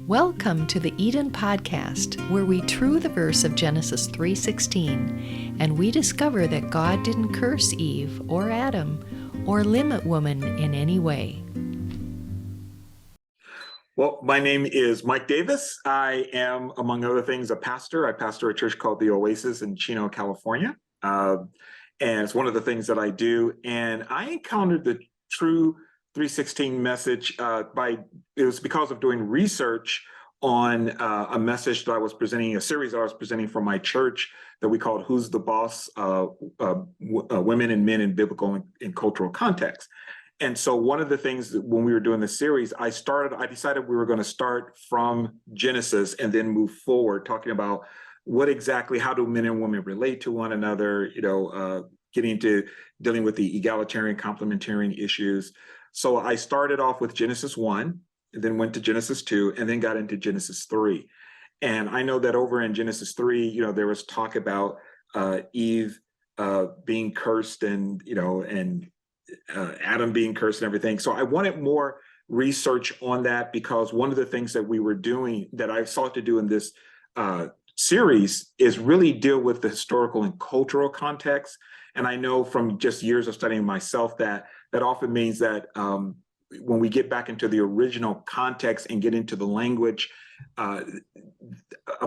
Welcome to the Eden Podcast, where we true the verse of Genesis 3:16, and we discover that God didn't curse Eve or Adam or limit woman in any way. Well, my name is Mike Davis. I am, among other things, a pastor. I pastor a church called The Oasis in Chino, California. And it's one of the things that I do. And I encountered the Tru316 Message it was because of doing research on a message that I was presenting, a series that I was presenting from my church that we called Who's the Boss? Women and Men in Biblical and Cultural Context. And so one of the things that when we were doing the series, I decided we were going to start from Genesis and then move forward, talking about how do men and women relate to one another, getting into dealing with the egalitarian, complementarian issues. So I started off with Genesis 1, and then went to Genesis 2, and then got into Genesis 3. And I know that over in Genesis 3, there was talk about Eve being cursed and Adam being cursed and everything. So I wanted more research on that, because one of the things that we were doing that I sought to do in this series is really deal with the historical and cultural context. And I know from just years of studying myself that often means that when we get back into the original context and get into the language, a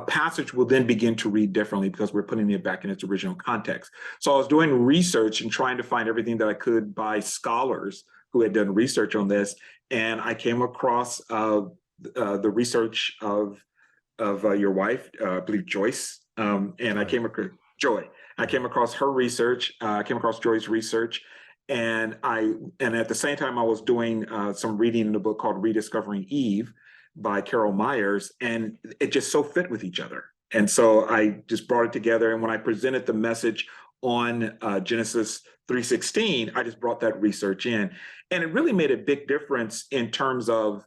passage will then begin to read differently because we're putting it back in its original context. So I was doing research and trying to find everything that I could by scholars who had done research on this. And I came across the research of your wife, I believe Joyce, and I came across Joy. I came across her research. I came across Joy's research. And at the same time, I was doing some reading in a book called Rediscovering Eve by Carol Myers, and it just so fit with each other. And so I just brought it together. And when I presented the message on Genesis 3:16, I just brought that research in. And it really made a big difference in terms of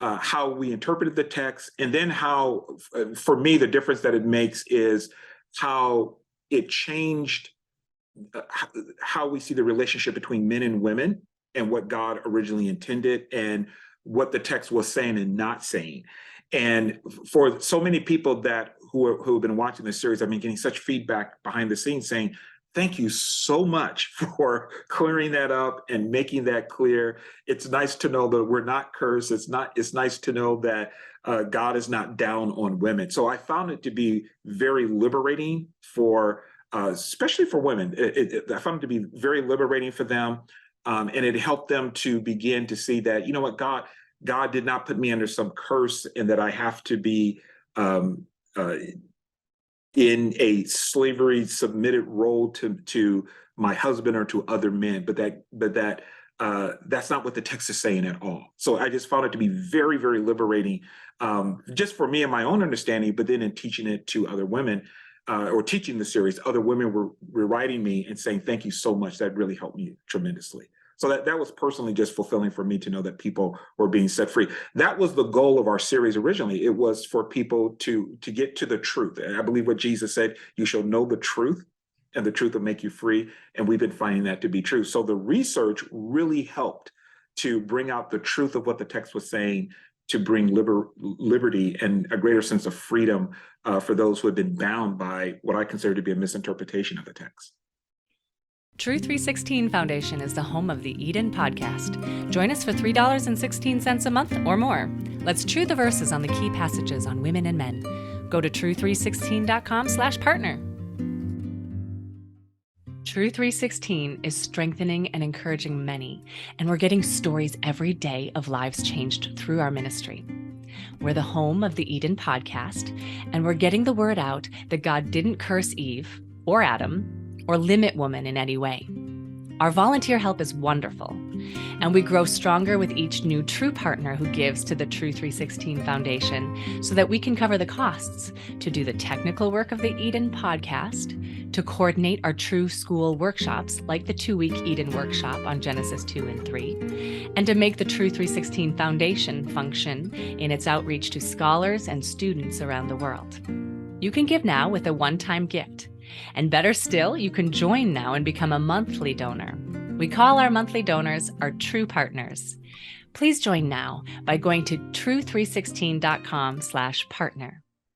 how we interpreted the text. And then how, for me, the difference that it makes is how it changed how we see the relationship between men and women and what God originally intended and what the text was saying and not saying. And for so many people who have been watching this series, I've been getting such feedback behind the scenes saying, thank you so much for clearing that up and making that clear. It's nice to know that we're not cursed. It's nice to know that God is not down on women. So I found it to be very liberating especially for women. I found it to be very liberating for them. And it helped them to begin to see that, God did not put me under some curse and that I have to be in a slavery submitted role to my husband or to other men, but that's not what the text is saying at all. So I just found it to be very, very liberating, just for me and my own understanding, but then in teaching it to other women, or teaching the series, other women were writing me and saying, thank you so much. That really helped me tremendously. So that was personally just fulfilling for me to know that people were being set free. That was the goal of our series originally. It was for people to get to the truth. And I believe what Jesus said, you shall know the truth and the truth will make you free. And we've been finding that to be true. So the research really helped to bring out the truth of what the text was saying, to bring liberty and a greater sense of freedom for those who have been bound by what I consider to be a misinterpretation of the text. Tru316 Foundation is the home of the Eden Podcast. Join us for $3.16 a month or more. Let's true the verses on the key passages on women and men. Go to tru316.com/partner. Tru316 is strengthening and encouraging many, and we're getting stories every day of lives changed through our ministry. We're the home of the Eden Podcast, and we're getting the word out that God didn't curse Eve or Adam or limit woman in any way. Our volunteer help is wonderful, and we grow stronger with each new true partner who gives to the Tru316 Foundation so that we can cover the costs to do the technical work of the Eden Podcast, to coordinate our True School workshops like the 2-week Eden workshop on Genesis 2 and 3, and to make the Tru316 Foundation function in its outreach to scholars and students around the world. You can give now with a one-time gift. And better still, you can join now and become a monthly donor. We call our monthly donors our true partners. Please join now by going to tru316.com/partner.